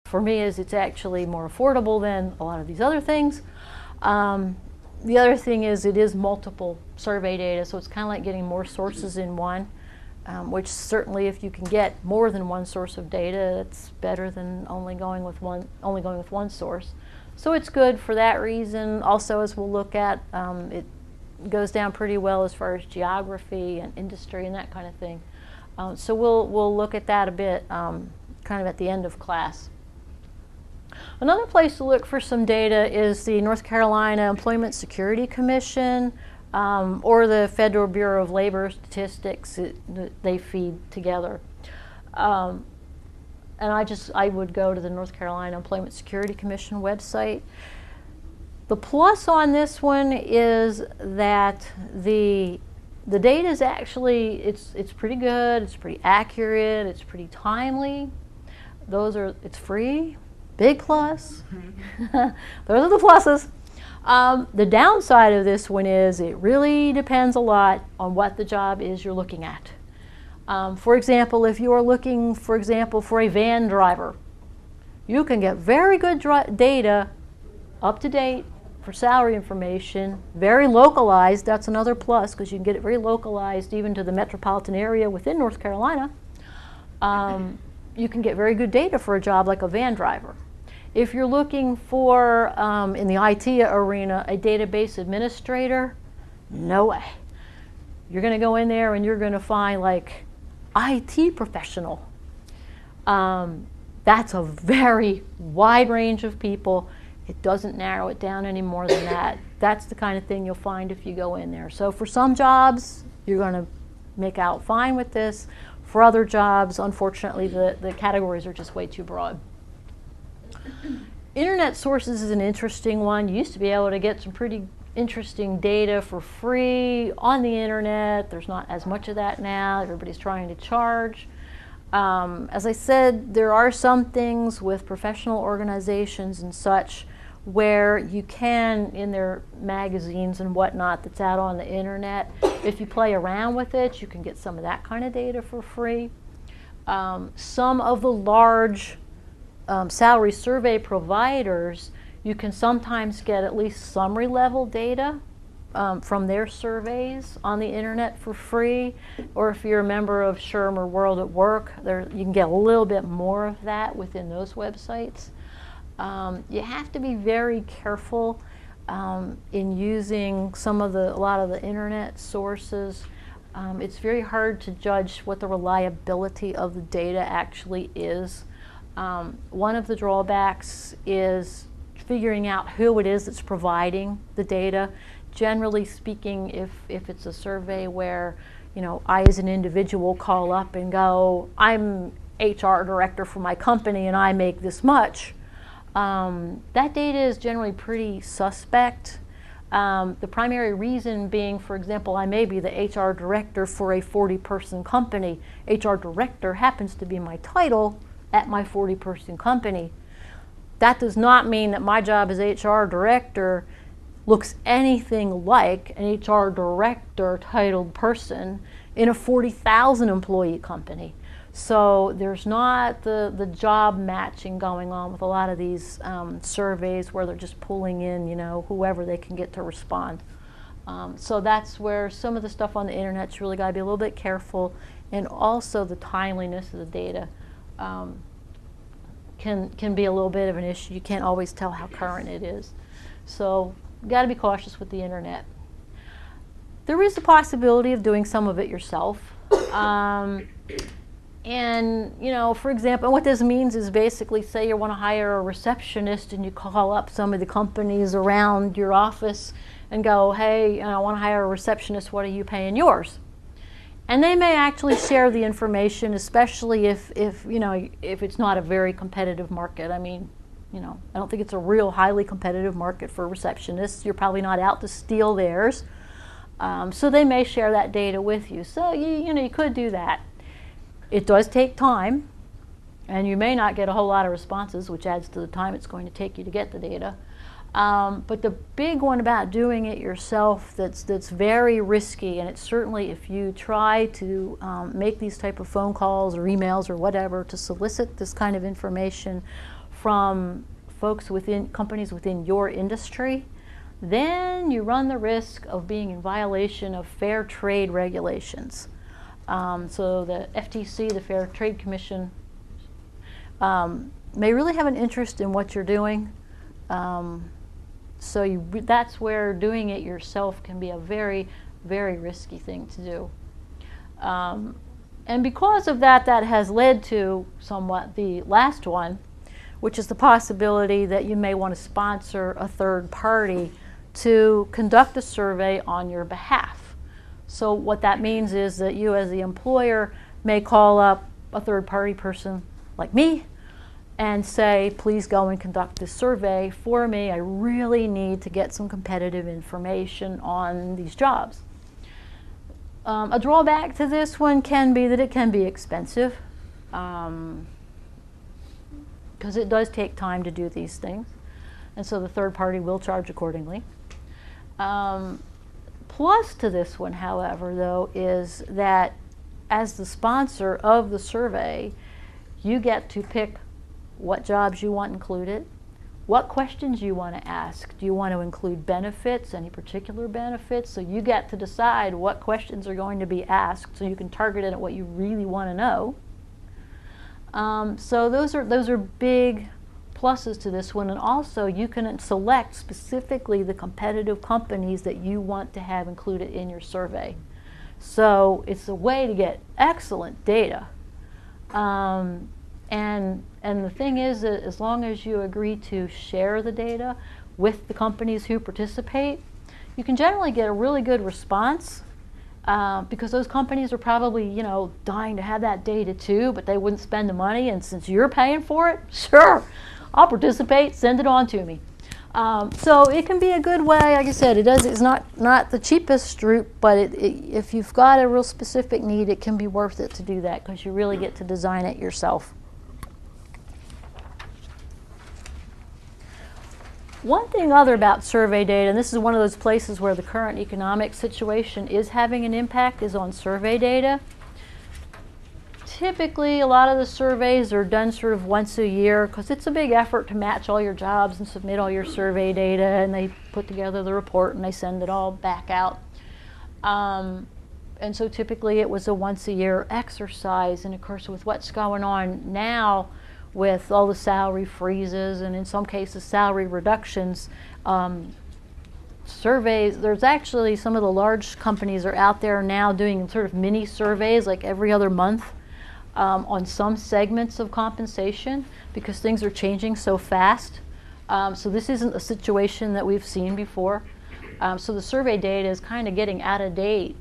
for me is it's actually more affordable than a lot of these other things. The other thing is it is multiple survey data, so it's kind of like getting more sources in one, which certainly if you can get more than one source of data, it's better than only going with one source. So it's good for that reason. Also, as we'll look at, it goes down pretty well as far as geography and industry and that kind of thing. So we'll look at that a bit kind of at the end of class. Another place to look for some data is the North Carolina Employment Security Commission or the Federal Bureau of Labor Statistics. They feed together. And I would go to the North Carolina Employment Security Commission website. The plus on this one is that the data is actually, it's pretty good, it's pretty accurate, it's pretty timely. It's free, big plus. Those are the pluses. The downside of this one is it really depends a lot on what the job is you're looking at. For example, if you are looking, for example, for a van driver, you can get very good data, up to date, for salary information, very localized. That's another plus because you can get it very localized even to the metropolitan area within North Carolina. You can get very good data for a job like a van driver. If you're looking for, in the IT arena, a database administrator, no way. You're going to go in there and you're going to find like IT professional. That's a very wide range of people. It doesn't narrow it down any more than that. That's the kind of thing you'll find if you go in there. So for some jobs, you're going to make out fine with this. For other jobs, unfortunately, the categories are just way too broad. Internet sources is an interesting one. You used to be able to get some pretty interesting data for free on the internet. There's not as much of that now. Everybody's trying to charge. As I said, there are some things with professional organizations and such where you can, in their magazines and whatnot that's out on the internet, if you play around with it, you can get some of that kind of data for free. Some of the large salary survey providers, you can sometimes get at least summary level data from their surveys on the internet for free. Or if you're a member of SHRM or World at Work, you can get a little bit more of that within those websites. You have to be very careful in using a lot of the internet sources. It's very hard to judge what the reliability of the data actually is. One of the drawbacks is figuring out who it is that's providing the data. Generally speaking, if it's a survey where, I as an individual call up and go, I'm HR director for my company and I make this much, that data is generally pretty suspect. The primary reason being, for example, I may be the HR director for a 40-person company. HR director happens to be my title at my 40-person company. That does not mean that my job as HR director looks anything like an HR director titled person in a 40,000 employee company. So there's not the job matching going on with a lot of these surveys where they're just pulling in, whoever they can get to respond. So that's where some of the stuff on the internet's really got to be a little bit careful, and also the timeliness of the data can be a little bit of an issue. You can't always tell how current it is. So you got to be cautious with the internet. There is a possibility of doing some of it yourself. And, for example, what this means is basically, say you want to hire a receptionist and you call up some of the companies around your office and go, hey, I want to hire a receptionist, what are you paying yours? And they may actually share the information, especially if it's not a very competitive market. I mean, I don't think it's a real highly competitive market for receptionists. You're probably not out to steal theirs. So they may share that data with you. So, you could do that. It does take time, and you may not get a whole lot of responses, which adds to the time it's going to take you to get the data. But the big one about doing it yourself that's very risky, and it's certainly if you try to make these type of phone calls or emails or whatever to solicit this kind of information from folks within companies within your industry, then you run the risk of being in violation of fair trade regulations. So the FTC, the Fair Trade Commission, may really have an interest in what you're doing. So that's where doing it yourself can be a very, very risky thing to do. And because of that, that has led to somewhat the last one, which is the possibility that you may want to sponsor a third party to conduct a survey on your behalf. So what that means is that you as the employer may call up a third party person like me and say, please go and conduct this survey for me. I really need to get some competitive information on these jobs. A drawback to this one can be that it can be expensive, because it does take time to do these things, and so the third party will charge accordingly. Plus to this one, however, though, is that as the sponsor of the survey, you get to pick what jobs you want included, what questions you want to ask. Do you want to include benefits, any particular benefits? So you get to decide what questions are going to be asked, so you can target it at what you really want to know. So those are big pluses to this one, and also you can select specifically the competitive companies that you want to have included in your survey. So it's a way to get excellent data. And the thing is that as long as you agree to share the data with the companies who participate, you can generally get a really good response, because those companies are probably, you know, dying to have that data too, but they wouldn't spend the money, and since you're paying for it, sure, I'll participate, send it on to me. So it can be a good way. Like I said, it's not the cheapest route, but if you've got a real specific need, it can be worth it to do that, because you really get to design it yourself. One thing other about survey data, and this is one of those places where the current economic situation is having an impact, is on survey data. Typically, a lot of the surveys are done sort of once a year, because it's a big effort to match all your jobs and submit all your survey data, and they put together the report and they send it all back out. And so typically it was a once a year exercise, and of course with what's going on now with all the salary freezes and in some cases salary reductions, surveys, there's actually some of the large companies are out there now doing sort of mini surveys like every other month on some segments of compensation, because things are changing so fast. So this isn't a situation that we've seen before. So the survey data is kind of getting out of date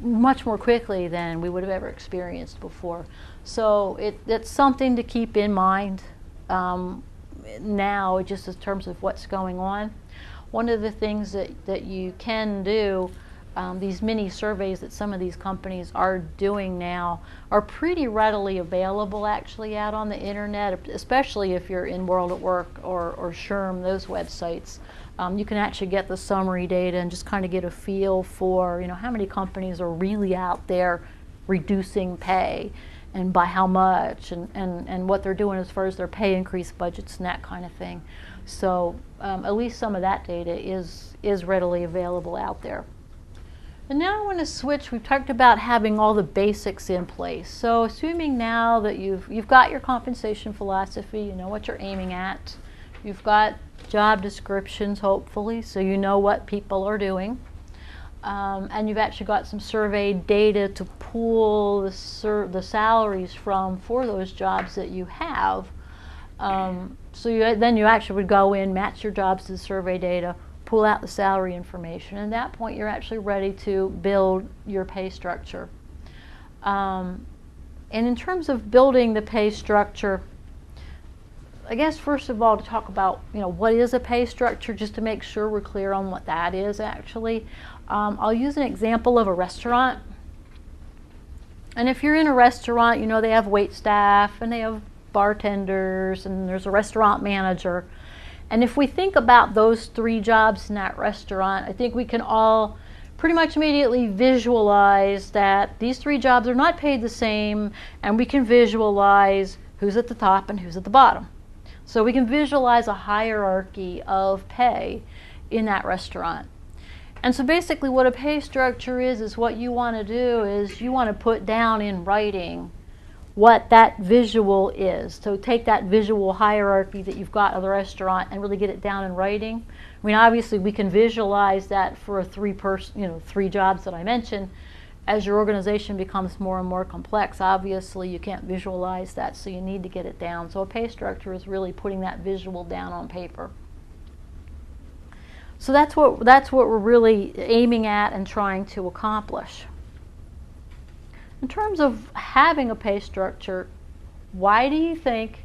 much more quickly than we would have ever experienced before. So it's something to keep in mind now, just in terms of what's going on. One of the things that you can do, these mini surveys that some of these companies are doing now are pretty readily available actually out on the internet, especially if you're in World at Work or SHRM, those websites. You can actually get the summary data and just kind of get a feel for, you know, how many companies are really out there reducing pay and by how much, and what they're doing as far as their pay increase budgets and that kind of thing. So at least some of that data is readily available out there. And now I want to switch. We've talked about having all the basics in place. So assuming now that you've got your compensation philosophy, you know what you're aiming at, you've got job descriptions hopefully, so you know what people are doing, and you've actually got some survey data to pool the salaries from for those jobs that you have. So then you actually would go in, match your jobs to the survey data, pull out the salary information, and at that point you're actually ready to build your pay structure. And in terms of building the pay structure, I guess first of all to talk about, you know, what is a pay structure, just to make sure we're clear on what that is actually. I'll use an example of a restaurant. And if you're in a restaurant, you know, they have wait staff and they have bartenders and there's a restaurant manager. And if we think about those three jobs in that restaurant, I think we can all pretty much immediately visualize that these three jobs are not paid the same, and we can visualize who's at the top and who's at the bottom. So we can visualize a hierarchy of pay in that restaurant. And so basically what a pay structure is what you want to do is you want to put down in writing what that visual is. So take that visual hierarchy that you've got of the restaurant and really get it down in writing. I mean, obviously we can visualize that for a three jobs that I mentioned. As your organization becomes more and more complex, obviously you can't visualize that, so you need to get it down. So a pay structure is really putting that visual down on paper. So that's what we're really aiming at and trying to accomplish. In terms of having a pay structure, why do you think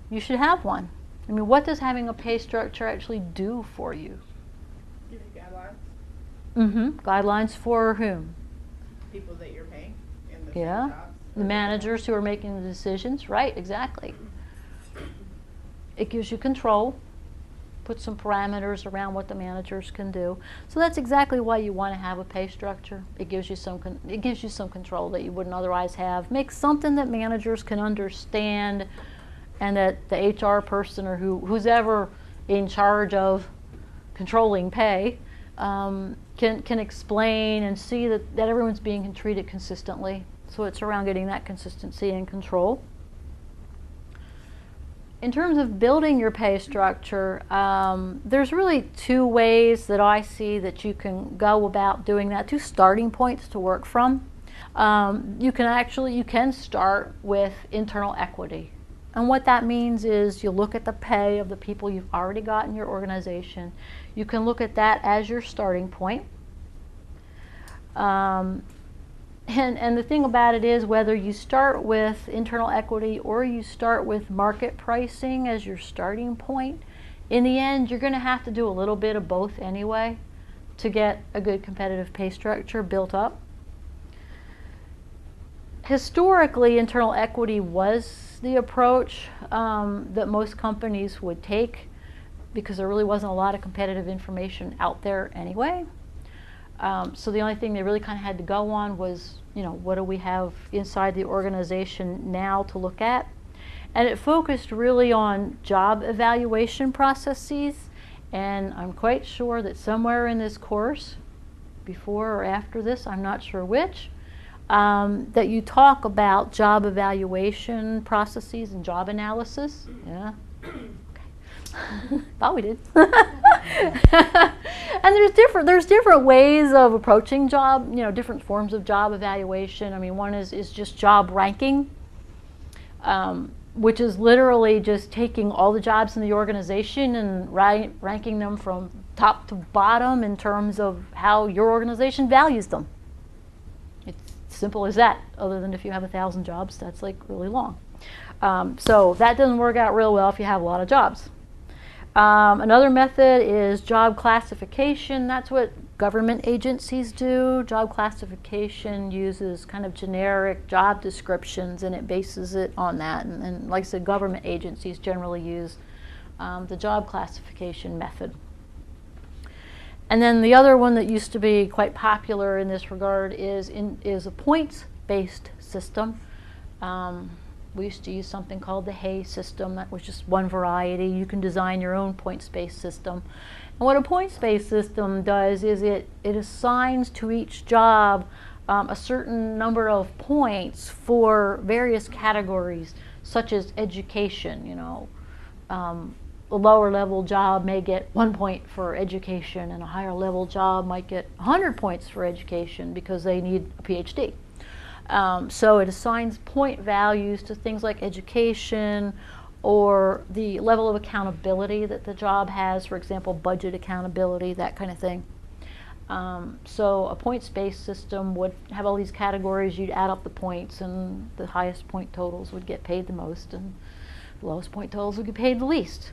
you should have one? I mean, what does having a pay structure actually do for you? Give you guidelines. Guidelines for whom? People that you're paying in the Yeah, jobs. the managers who are making the decisions. Right, exactly. It gives you control. Put some parameters around what the managers can do. So that's exactly why you want to have a pay structure. It gives you some control that you wouldn't otherwise have. Make something that managers can understand, and that the HR person or who's ever in charge of controlling pay can explain and see that everyone's being treated consistently. So it's around getting that consistency and control. In terms of building your pay structure, there's really two ways that I see that you can go about doing that, two starting points to work from. You can start with internal equity. And what that means is you look at the pay of the people you've already got in your organization. You can look at that as your starting point. And the thing about it is, whether you start with internal equity or you start with market pricing as your starting point, in the end you're going to have to do a little bit of both anyway to get a good competitive pay structure built up. Historically, internal equity was the approach that most companies would take because there really wasn't a lot of competitive information out there anyway. So the only thing they really kind of had to go on was, what do we have inside the organization now to look at? And it focused really on job evaluation processes. And I'm quite sure that somewhere in this course, before or after this, I'm not sure which, that you talk about job evaluation processes and job analysis. Yeah. Thought we did. And there's different ways of approaching job, different forms of job evaluation. I mean, one is just job ranking, which is literally just taking all the jobs in the organization and ranking them from top to bottom in terms of how your organization values them. It's simple as that, other than if you have 1,000 jobs, that's like really long. So that doesn't work out real well if you have a lot of jobs. Another method is job classification. That's what government agencies do. Job classification uses kind of generic job descriptions and it bases it on that. And like I said, government agencies generally use the job classification method. And then the other one that used to be quite popular in this regard is a points-based system. We used to use something called the Hay system. That was just one variety. You can design your own points-based system. And what a points-based system does is it assigns to each job a certain number of points for various categories, such as education. A lower level job may get 1 point for education, and a higher level job might get 100 points for education because they need a PhD. So it assigns point values to things like education or the level of accountability that the job has, for example, budget accountability, that kind of thing. So a points-based system would have all these categories. You'd add up the points, and the highest point totals would get paid the most, and the lowest point totals would get paid the least.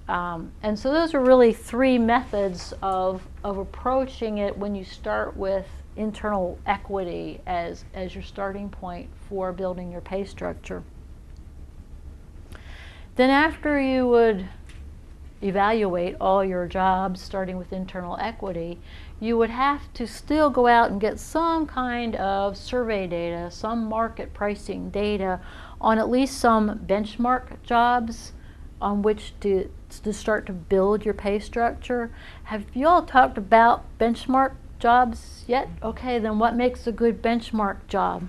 And so those are really three methods of approaching it when you start with internal equity as your starting point for building your pay structure. Then after you would evaluate all your jobs starting with internal equity, you would have to still go out and get some kind of survey data, some market pricing data on at least some benchmark jobs on which to start to build your pay structure. Have you all talked about benchmark jobs yet? Okay, then what makes a good benchmark job?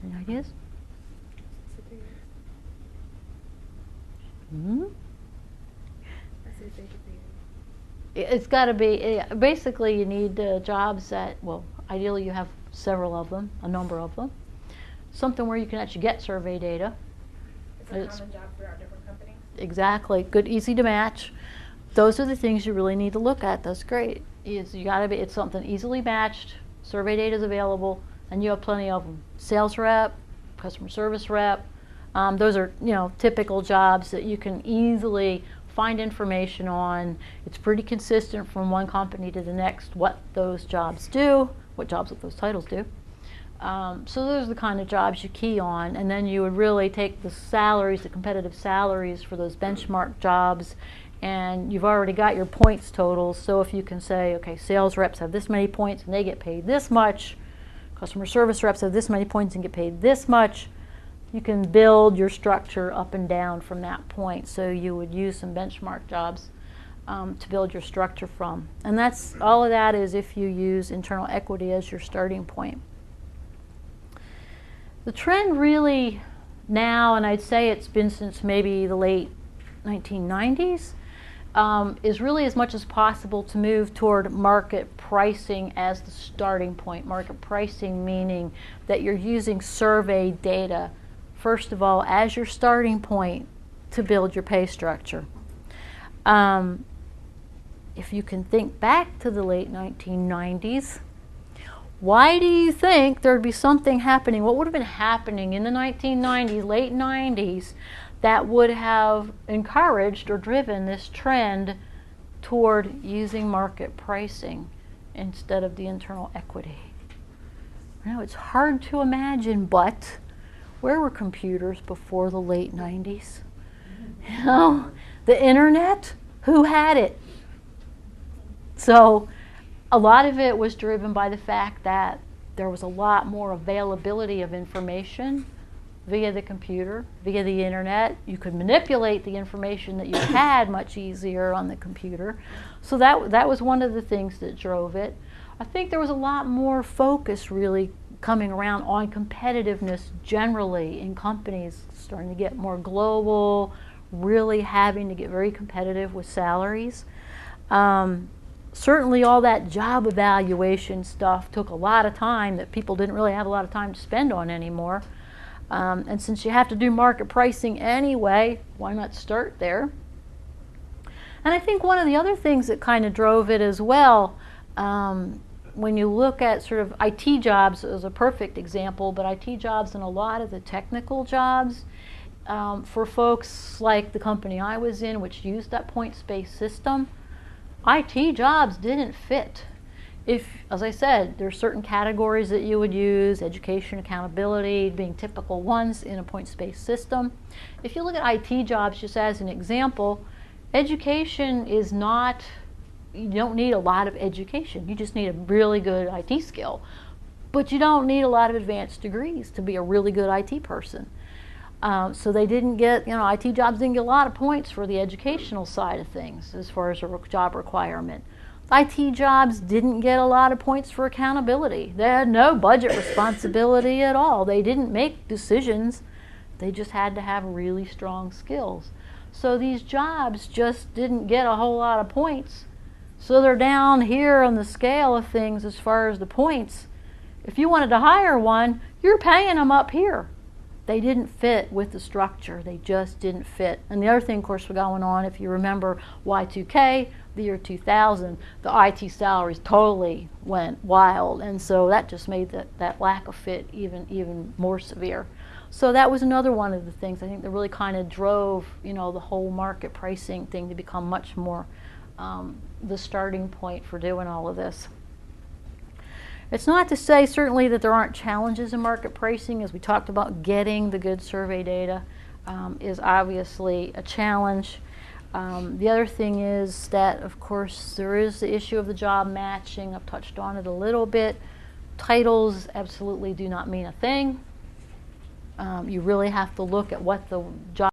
Any ideas? Hmm? It's got to be, basically you need jobs that, well, ideally you have several of them, a number of them. Something where you can actually get survey data. It's a common job throughout different companies. Exactly, good, easy to match. Those are the things you really need to look at. That's great. You got to be, it's something easily matched, survey data is available, and you have plenty of them. Sales rep, customer service rep, those are, you know, typical jobs that you can easily find information on. It's pretty consistent from one company to the next what those jobs do, what jobs with those titles do. So those are the kind of jobs you key on, and then you would really take the salaries, the competitive salaries for those benchmark jobs, and you've already got your points totals. So if you can say, okay, sales reps have this many points and they get paid this much, customer service reps have this many points and get paid this much, you can build your structure up and down from that point. So you would use some benchmark jobs to build your structure from. And that's all of that is if you use internal equity as your starting point. The trend really now, and I'd say it's been since maybe the late 1990s, is really as much as possible to move toward market pricing as the starting point. Market pricing meaning that you're using survey data first of all, as your starting point to build your pay structure. If you can think back to the late 1990s, why do you think there'd be something happening? What would have been happening in the 1990s, late 90s, that would have encouraged or driven this trend toward using market pricing instead of the internal equity? Now, it's hard to imagine, but where were computers before the late 90s? You know, the internet, who had it? So a lot of it was driven by the fact that there was a lot more availability of information via the computer, via the internet. You could manipulate the information that you had much easier on the computer. So that was one of the things that drove it. I think there was a lot more focus really coming around on competitiveness generally in companies, starting to get more global, really having to get very competitive with salaries. Certainly all that job evaluation stuff took a lot of time that people didn't really have a lot of time to spend on anymore. And since you have to do market pricing anyway, why not start there? And I think one of the other things that kind of drove it as well, when you look at sort of IT jobs as a perfect example, but IT jobs and a lot of the technical jobs, for folks like the company I was in, which used that points-based system, IT jobs didn't fit. If, as I said, there are certain categories that you would use, education, accountability being typical ones in a points-based system. If you look at IT jobs just as an example, education is not, you don't need a lot of education. You just need a really good IT skill. But you don't need a lot of advanced degrees to be a really good IT person. So they didn't get, IT jobs didn't get a lot of points for the educational side of things as far as a job requirement. IT jobs didn't get a lot of points for accountability. They had no budget responsibility at all. They didn't make decisions. They just had to have really strong skills. So these jobs just didn't get a whole lot of points. So they're down here on the scale of things as far as the points. If you wanted to hire one, you're paying them up here. They didn't fit with the structure. They just didn't fit. And the other thing, of course, was going on, if you remember Y2K, the year 2000, the IT salaries totally went wild. And so that just made that lack of fit even more severe. So that was another one of the things I think that really kind of drove, the whole market pricing thing to become much more the starting point for doing all of this. It's not to say certainly that there aren't challenges in market pricing. As we talked about, getting the good survey data is obviously a challenge. The other thing is that, of course, there is the issue of the job matching. I've touched on it a little bit. Titles absolutely do not mean a thing. You really have to look at what the job